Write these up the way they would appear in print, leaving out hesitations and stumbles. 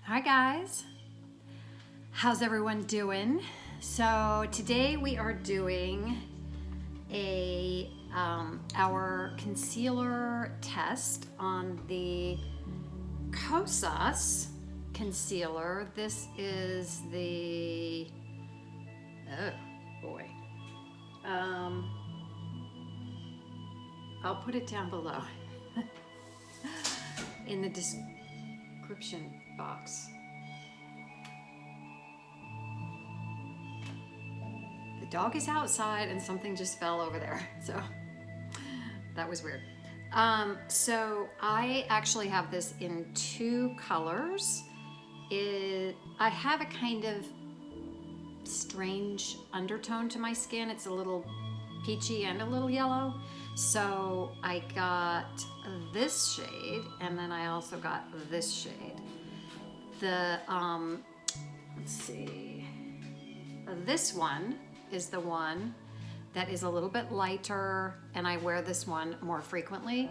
Hi guys, how's everyone doing? So today we are doing our concealer test on the Kosas concealer. This is the, oh boy, I'll put it down below in the description box. The dog is outside and something just fell over there, so that was weird. So I actually have this in two colors. I have a kind of strange undertone to my skin. It's a little peachy and a little yellow. So I got this shade, and then I also got this shade. The, let's see, this one is the one that is a little bit lighter, and I wear this one more frequently.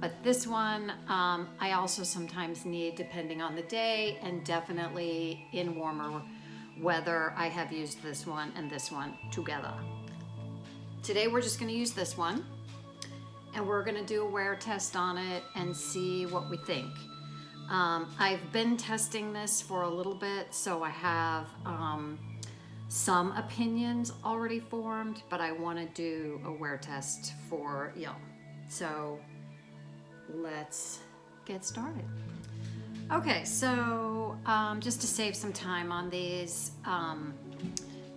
But this one, I also sometimes need depending on the day, and definitely in warmer weather, I have used this one and this one together. Today we're just gonna use this one, and we're gonna do a wear test on it and see what we think. I've been testing this for a little bit, so I have some opinions already formed, but I want to do a wear test for y'all. So let's get started. Okay, so just to save some time on these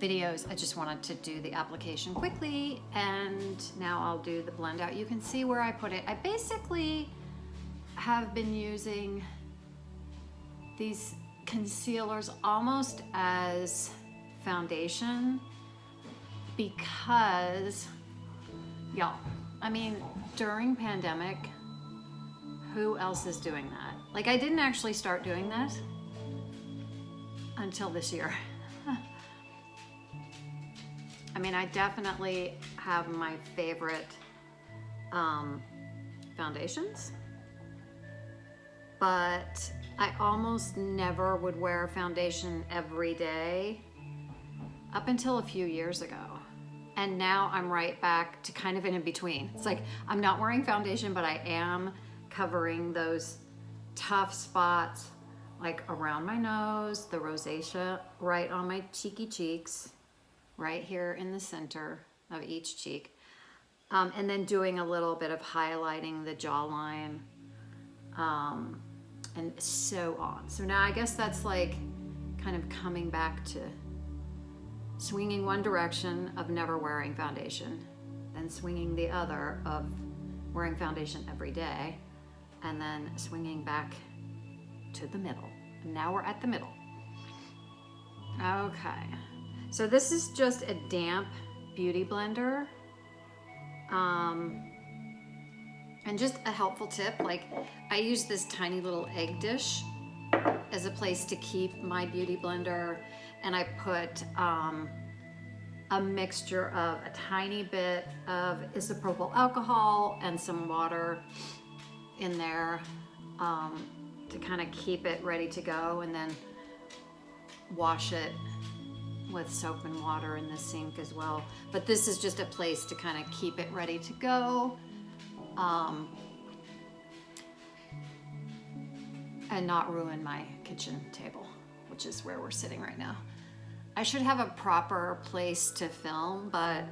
videos, I just wanted to do the application quickly, and now I'll do the blend out. You can see where I put it. I basically have been using these concealers almost as foundation because, y'all, I mean, during pandemic, who else is doing that? Like, I didn't actually start doing that until this year. I mean, I definitely have my favorite foundations, but I almost never would wear foundation every day up until a few years ago. And now I'm right back to kind of in between. It's like I'm not wearing foundation, but I am covering those tough spots, like around my nose, the rosacea right on my cheeky cheeks, right here in the center of each cheek. And then doing a little bit of highlighting the jawline, and so on. So now I guess that's like kind of coming back to swinging one direction of never wearing foundation, then swinging the other of wearing foundation every day, and then swinging back to the middle. And now we're at the middle. Okay, so this is just a damp beauty blender. And just a helpful tip, like I use this tiny little egg dish as a place to keep my beauty blender, and I put a mixture of a tiny bit of isopropyl alcohol and some water in there to kind of keep it ready to go, and then wash it with soap and water in the sink as well. But this is just a place to kind of keep it ready to go, and not ruin my kitchen table, which is where we're sitting right now. I should have a proper place to film, but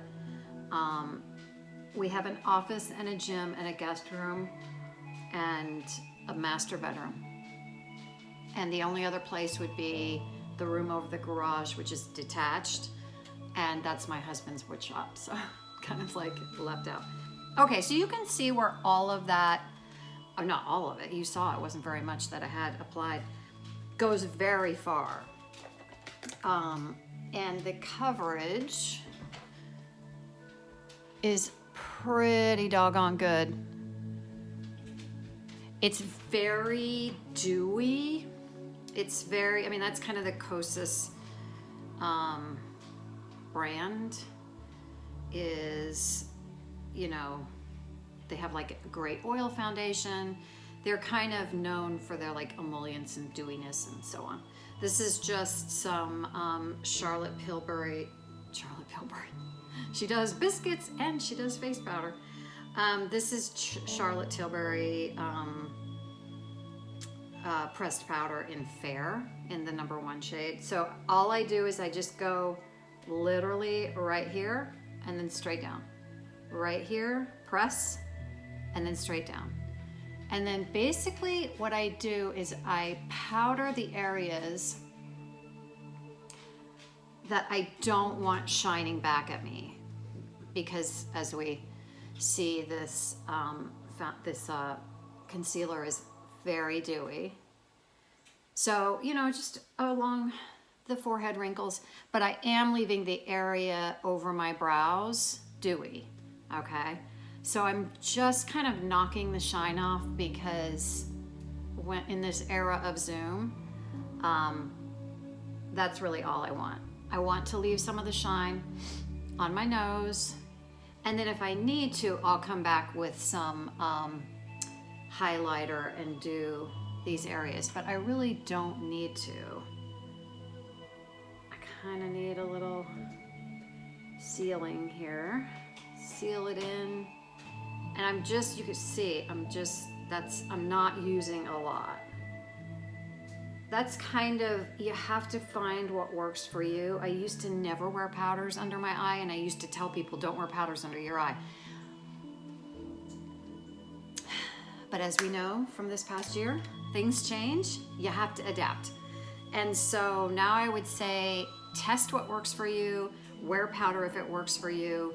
we have an office and a gym and a guest room and a master bedroom. And the only other place would be the room over the garage, which is detached, and that's my husband's wood shop, so kind of like left out. Okay, so you can see where all of that, or not all of it, you saw it wasn't very much that I had applied, goes very far. And the coverage is pretty doggone good. It's very dewy. It's very, I mean, that's kind of the Kosas brand is, you know, they have like a great oil foundation. they're kind of known for their like emollients and dewiness and so on. This is just some Charlotte Tilbury. She does biscuits and she does face powder. This is Charlotte Tilbury pressed powder in Fair in the #1 shade. So all I do is I just go literally right here and then straight down. Right here, press, and then straight down. And then basically what I do is I powder the areas that I don't want shining back at me, because as we see, this concealer is very dewy. So, you know, just along the forehead wrinkles, but I am leaving the area over my brows dewy, okay? So I'm just kind of knocking the shine off, because when in this era of Zoom, that's really all I want. I want to leave some of the shine on my nose, and then if I need to, I'll come back with some highlighter and do these areas, but I really don't need to. I kind of need a little sealing here. Seal it in. And I'm just, you can see, I'm not using a lot. That's kind of, you have to find what works for you. I used to never wear powders under my eye, and I used to tell people, don't wear powders under your eye. But as we know from this past year, things change, you have to adapt. And so now I would say, test what works for you, wear powder if it works for you,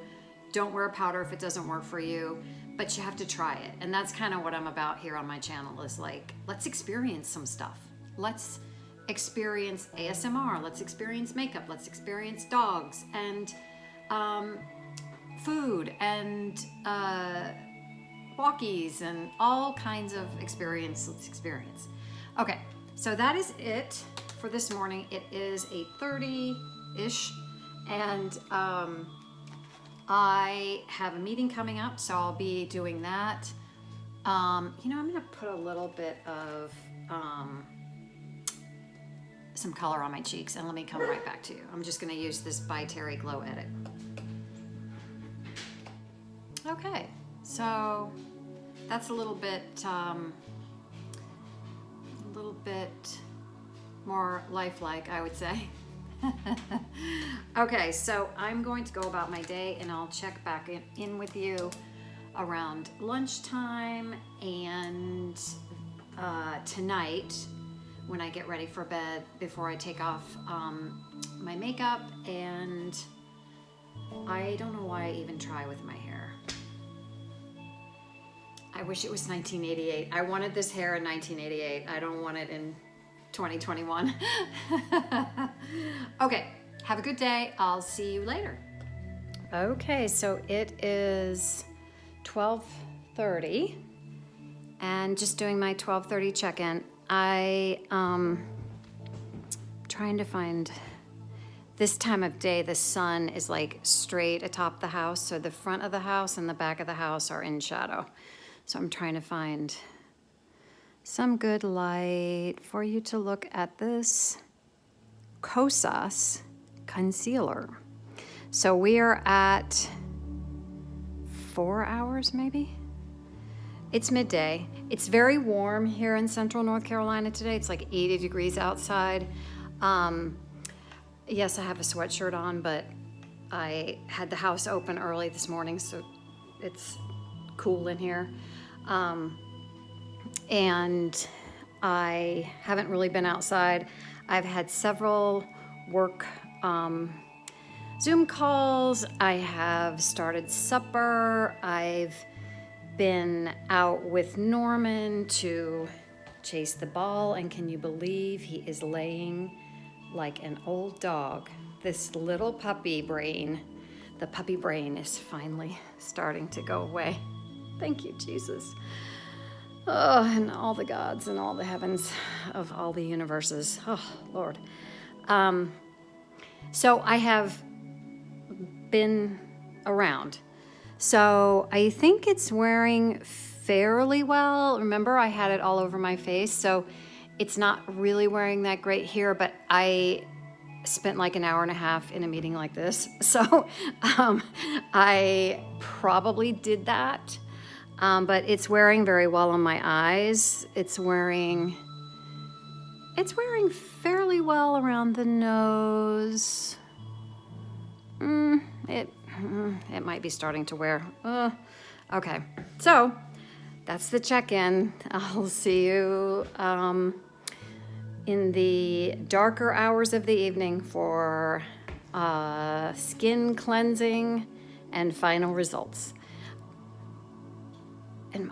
don't wear powder if it doesn't work for you, but you have to try it. And that's kind of what I'm about here on my channel, is like, let's experience some stuff. Let's experience ASMR, let's experience makeup, let's experience dogs and food and walkies and all kinds of experience. Let's experience. Okay, so that is it for this morning. It is 8:30-ish, and I have a meeting coming up, so I'll be doing that. You know, I'm gonna put a little bit of some color on my cheeks, and let me come right back to you. I'm just gonna use this by Terry Glow Edit. Okay, so that's a little bit more lifelike, I would say. Okay, so I'm going to go about my day, and I'll check back in with you around lunchtime and tonight when I get ready for bed, before I take off my makeup. And I don't know why I even try with my hair. I wish it was 1988. I wanted this hair in 1988. I don't want it in 2021. Okay, have a good day. I'll see you later. Okay, so it is 12:30 and just doing my 12:30 check-in. Trying to find this time of day. The sun is like straight atop the house, so the front of the house and the back of the house are in shadow. So I'm trying to find some good light for you to look at this Kosas concealer. So we are at 4 hours maybe? It's midday. It's very warm here in central North Carolina today. It's like 80 degrees outside. Yes, I have a sweatshirt on, but I had the house open early this morning, so it's cool in here. And I haven't really been outside. I've had several work Zoom calls. I have started supper. I've been out with Norman to chase the ball, and can you believe he is laying like an old dog? This little puppy brain, the puppy brain is finally starting to go away. Thank you, Jesus. Oh, and all the gods and all the heavens of all the universes. Oh, Lord. So I have been around. So I think it's wearing fairly well. Remember, I had it all over my face, so it's not really wearing that great here, but I spent like an hour and a half in a meeting like this. So I probably did that, but it's wearing very well on my eyes. It's wearing fairly well around the nose. It might be starting to wear. Okay, so that's the check-in. I'll see you in the darker hours of the evening for skin cleansing and final results. And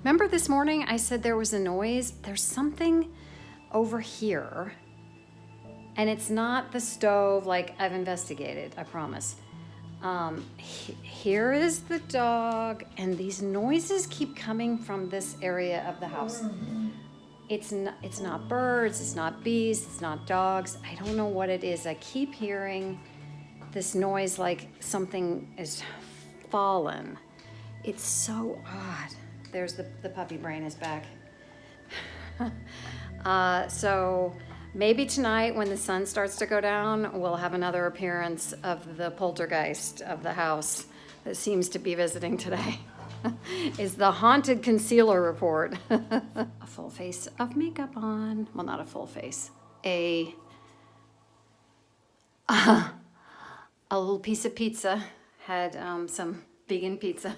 remember this morning I said there was a noise? There's something over here, and it's not the stove like I've investigated, I promise. Here is the dog, and these noises keep coming from this area of the house. It's not birds, it's not bees, it's not dogs. I don't know what it is. I keep hearing this noise like something is fallen. It's so odd. There's the puppy brain is back. So maybe tonight when the sun starts to go down, we'll have another appearance of the poltergeist of the house that seems to be visiting today. Is the haunted concealer report. A full face of makeup on. Well, not a full face. A little piece of pizza. Had some vegan pizza.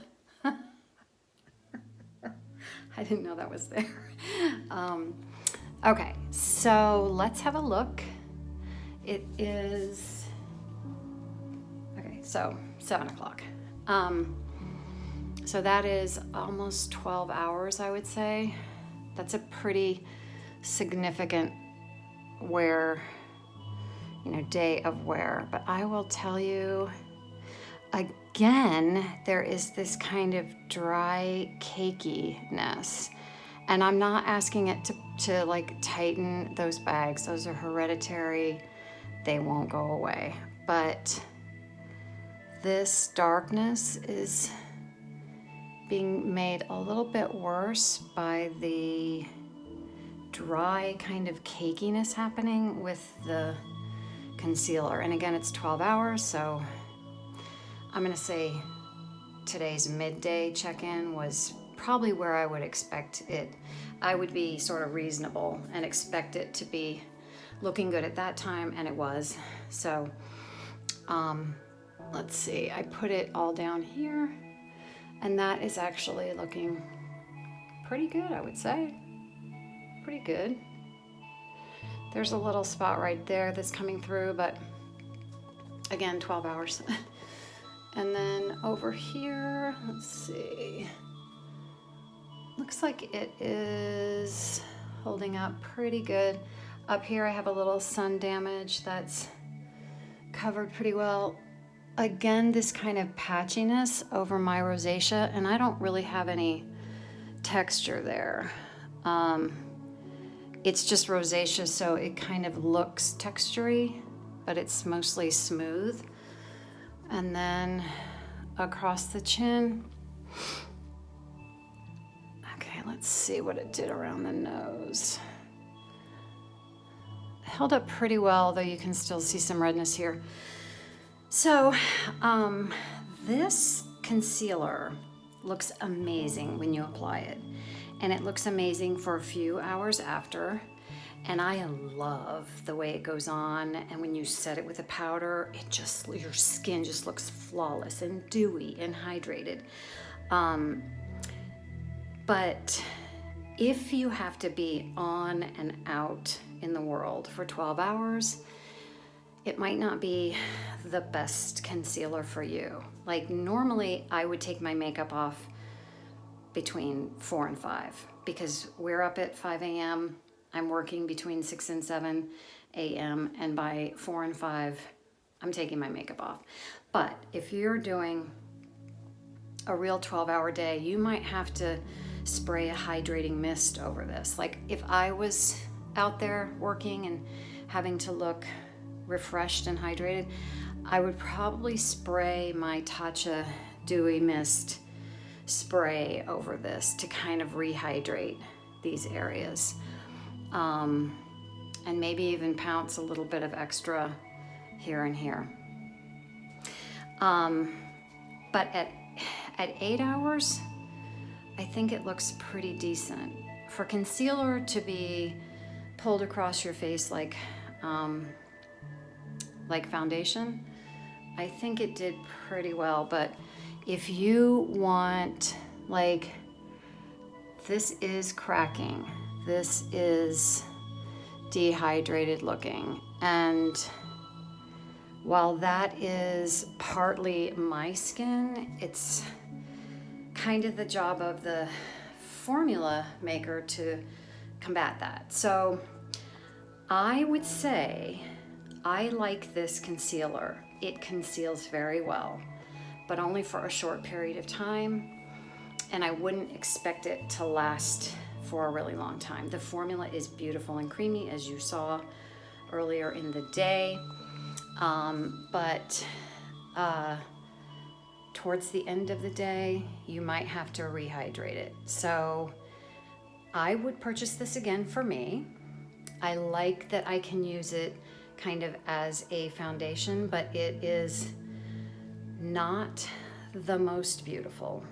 I didn't know that was there. Okay, so let's have a look. It is, okay, so 7 o'clock. So that is almost 12 hours, I would say. That's a pretty significant wear, day of wear. But I will tell you, again, there is this kind of dry cakiness. And I'm not asking it to like tighten those bags. Those are hereditary. They won't go away. But this darkness is being made a little bit worse by the dry kind of cakiness happening with the concealer. And again, it's 12 hours, so I'm gonna say today's midday check-in was probably where I would expect it. I would be sort of reasonable and expect it to be looking good at that time, and it was. So let's see, I put it all down here, and that is actually looking pretty good, I would say. Pretty good. There's a little spot right there that's coming through, but again, 12 hours. And then over here, let's see. Looks like it is holding up pretty good. Up here I have a little sun damage that's covered pretty well. Again, this kind of patchiness over my rosacea, and I don't really have any texture there. It's just rosacea, so it kind of looks textury, but it's mostly smooth. And then across the chin. Okay, let's see what it did around the nose. It held up pretty well, though you can still see some redness here. So this concealer looks amazing when you apply it. And it looks amazing for a few hours after. And I love the way it goes on. And when you set it with a powder, your skin just looks flawless and dewy and hydrated. But if you have to be on and out in the world for 12 hours, it might not be the best concealer for you. Like normally I would take my makeup off between 4 and 5 because we're up at 5 a.m. I'm working between 6 and 7 a.m. and by 4 and 5, I'm taking my makeup off. But if you're doing a real 12-hour day, you might have to spray a hydrating mist over this. Like if I was out there working and having to look refreshed and hydrated, I would probably spray my Tatcha Dewy Mist spray over this to kind of rehydrate these areas. And maybe even pounce a little bit of extra here and here. But at 8 hours, I think it looks pretty decent. For concealer to be pulled across your face like foundation, I think it did pretty well. But if you want, like, this is cracking, this is dehydrated looking, and while that is partly my skin, it's kind of the job of the formula maker to combat that. So I would say I like this concealer. It conceals very well, but only for a short period of time, and I wouldn't expect it to last for a really long time. The formula is beautiful and creamy, as you saw earlier in the day, but towards the end of the day, you might have to rehydrate it. So I would purchase this again for me. I like that I can use it kind of as a foundation, but it is not the most beautiful.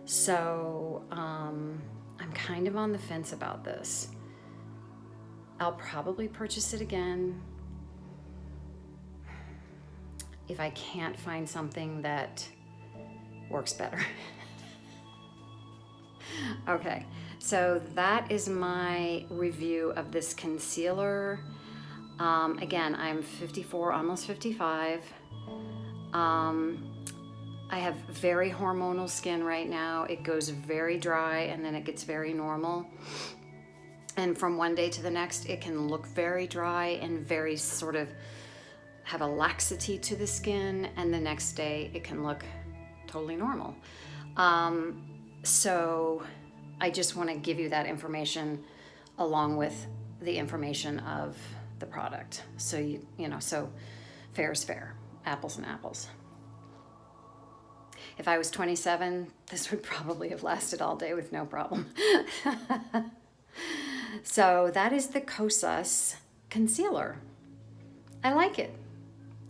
So I'm kind of on the fence about this. I'll probably purchase it again if I can't find something that works better. Okay, so that is my review of this concealer. Again, I'm 54, almost 55. I have very hormonal skin right now. It goes very dry and then it gets very normal. And from one day to the next, it can look very dry and very sort of have a laxity to the skin. And the next day it can look totally normal. So I just want to give you that information along with the information of the product. So you know, so fair is fair, apples and apples. If I was 27, this would probably have lasted all day with no problem. So that is the Kosas concealer. I like it.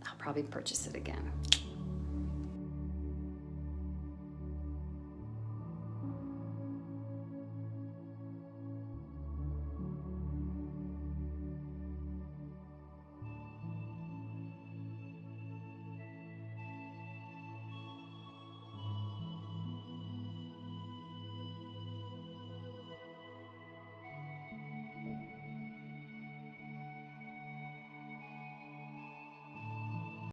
I'll probably purchase it again.